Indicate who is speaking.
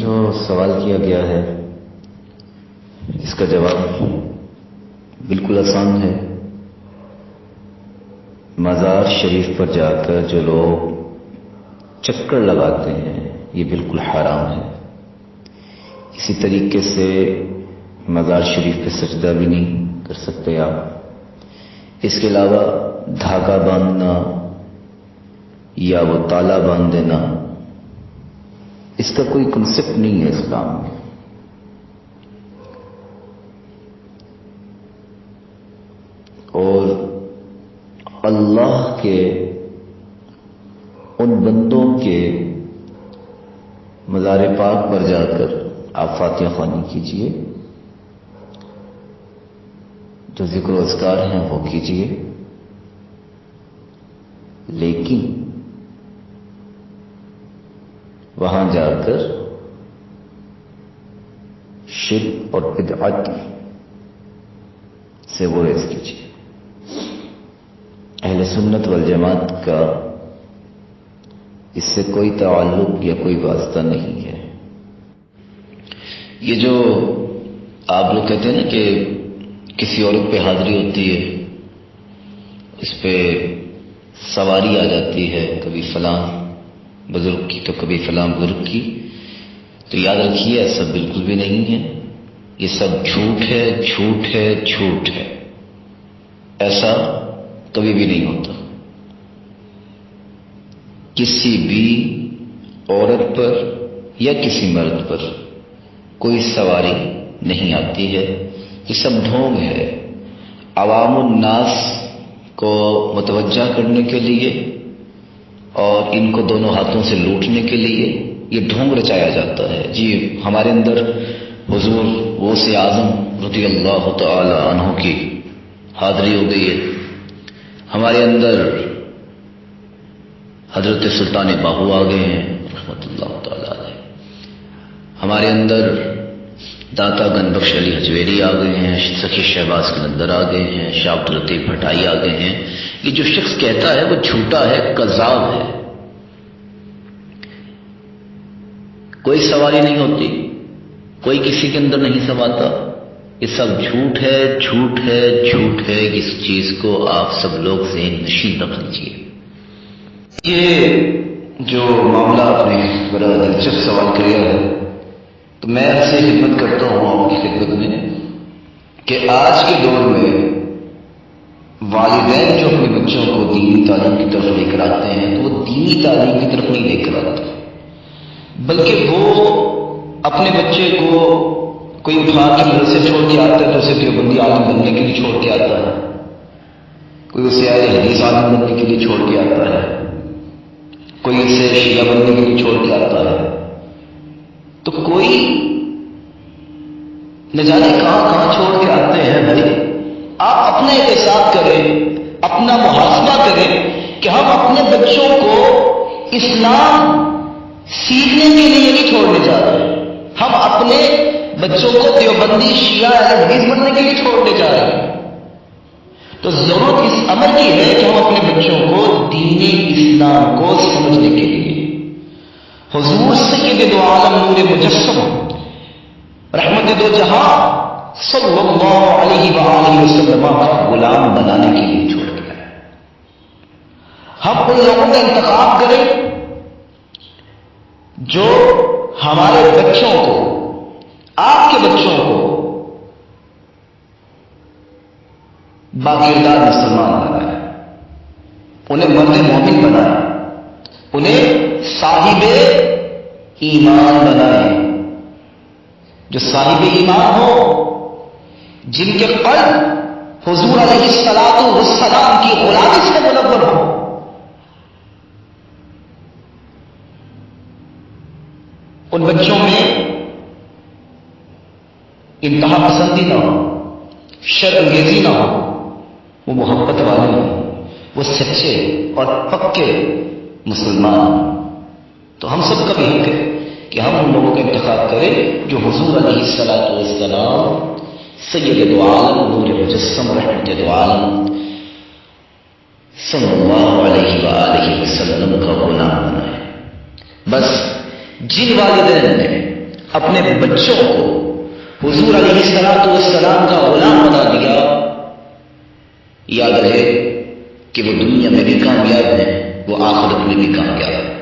Speaker 1: جو سوال کیا گیا ہے اس کا جواب بالکل آسان ہے۔ مزار شریف پر جا کر جو لوگ چکر لگاتے ہیں یہ بالکل حرام ہے۔ اسی طریقے سے مزار شریف پہ سجدہ بھی نہیں کر سکتے آپ۔ اس کے علاوہ دھاگا باندھنا یا وہ تالا باندھ دینا اس کا کوئی کنسپٹ نہیں ہے اسلام میں۔ اور اللہ کے ان بندوں کے مزار پاک پر جا کر آپ فاتحہ خوانی کیجئے، جو ذکر و اذکار ہیں وہ کیجئے، لیکن وہاں جا کر شرک اور بدعت سے گریز کیجیے۔ اہل سنت والجماعت کا اس سے کوئی تعلق یا کوئی واسطہ نہیں ہے۔ یہ جو آپ لوگ کہتے ہیں نا کہ کسی عورت پہ حاضری ہوتی ہے، اس پہ سواری آ جاتی ہے، کبھی فلاں بزرگ کی تو کبھی فلاں بزرگ کی، تو یاد رکھیے ایسا بالکل بھی نہیں ہے۔ یہ سب جھوٹ ہے، جھوٹ ہے، جھوٹ ہے۔ ایسا کبھی بھی نہیں ہوتا۔ کسی بھی عورت پر یا کسی مرد پر کوئی سواری نہیں آتی ہے۔ یہ سب ڈھونگ ہے، عوام الناس کو متوجہ کرنے کے لیے اور ان کو دونوں ہاتھوں سے لوٹنے کے لیے یہ ڈھونگ رچایا جاتا ہے۔ جی ہمارے اندر حضور غوث اعظم رضی اللہ تعالی عنہ کی حاضری ہو گئی ہے، ہمارے اندر حضرت سلطان باہو آ گئے ہیں رحمت اللہ تعالی علیہ، ہمارے اندر داتا گن بخش علی حجویری آ گئے ہیں، سخی شہباز قلندر آ گئے ہیں، شاہ عبد اللطیف بھٹائی آ گئے ہیں۔ یہ جو شخص کہتا ہے وہ جھوٹا ہے، کذاب ہے۔ کوئی سواری نہیں ہوتی، کوئی کسی کے اندر نہیں سماتا۔ یہ سب جھوٹ ہے، جھوٹ ہے، جھوٹ ہے۔ اس چیز کو آپ سب لوگ ذہن نشین رکھ لیجیے۔ یہ جو معاملہ آپ نے بڑا دلچسپ سوال کیا ہے، تو میں آپ سے خدمت کرتا ہوں آپ کی خدمت میں کہ آج کے دور میں والدین جو اپنے بچوں کو دینی تعلیم کی طرف لے کر آتے ہیں تو وہ دینی تعلیم کی طرف نہیں لے کر آتے، بلکہ وہ اپنے بچے کو کوئی اٹھا کے مدرسے چھوڑ کے آتا ہے تو اسے دیوبندی عالم بننے کے لیے چھوڑ کے آتا ہے، کوئی اسے اہل حدیث عالم بننے کے لیے چھوڑ کے آتا ہے، کوئی اسے شیعہ بننے کے لیے چھوڑ کے آتا ہے، تو کوئی نہ جانے کہاں کہاں چھوڑ کے آتے ہیں۔ بھائی آپ اپنا احتساب کریں، اپنا محاسبہ کریں کہ ہم اپنے بچوں کو اسلام سیکھنے کے لیے نہیں چھوڑنے جا رہے، ہم اپنے بچوں کو دیوبندی شیعہ اہل حدیث بننے کے لیے چھوڑنے جا رہے ہیں۔ تو ضرورت اس امر کی ہے کہ ہم اپنے بچوں کو دین اسلام کو سمجھنے کے لیے حضور سید دو عالم نور مجسم رحمت دو جہاں صلی اللہ علیہ وآلہ وسلم کا غلام بنانے کے لیے چھوڑ دیا ہے۔ ہم ان لوگوں کا انتخاب کریں جو ہمارے بچوں کو، آپ کے بچوں کو باکردار مسلمان بنائے، انہیں مرد مومن بنائے، انہیں صاحب ایمان بنائے، جو صاحب ایمان ہو، جن کے قلب حضور علیہ السلام کی غلامی سے منور ہو۔ ان بچوں میں انتہا پسندی نہ ہو، شر انگیزی نہ ہو، وہ محبت والے ہوں، وہ سچے اور پکے مسلمان۔ تو ہم سب کا بھی حق ہے کہ ہم ان لوگوں کا انتخاب کریں جو حضور علیہ السلام سید دو عالم نور مجسم رحمت دو عالم صلی اللہ علیہ وآلہ وسلم کا غلام بنائے۔ بس جن والدین نے اپنے بچوں کو حضور علیہ السلام کا غلام بنا دیا، یاد رہے کہ وہ دنیا میں بھی کامیاب ہیں، وہ آخرت میں بھی کامیاب ہیں۔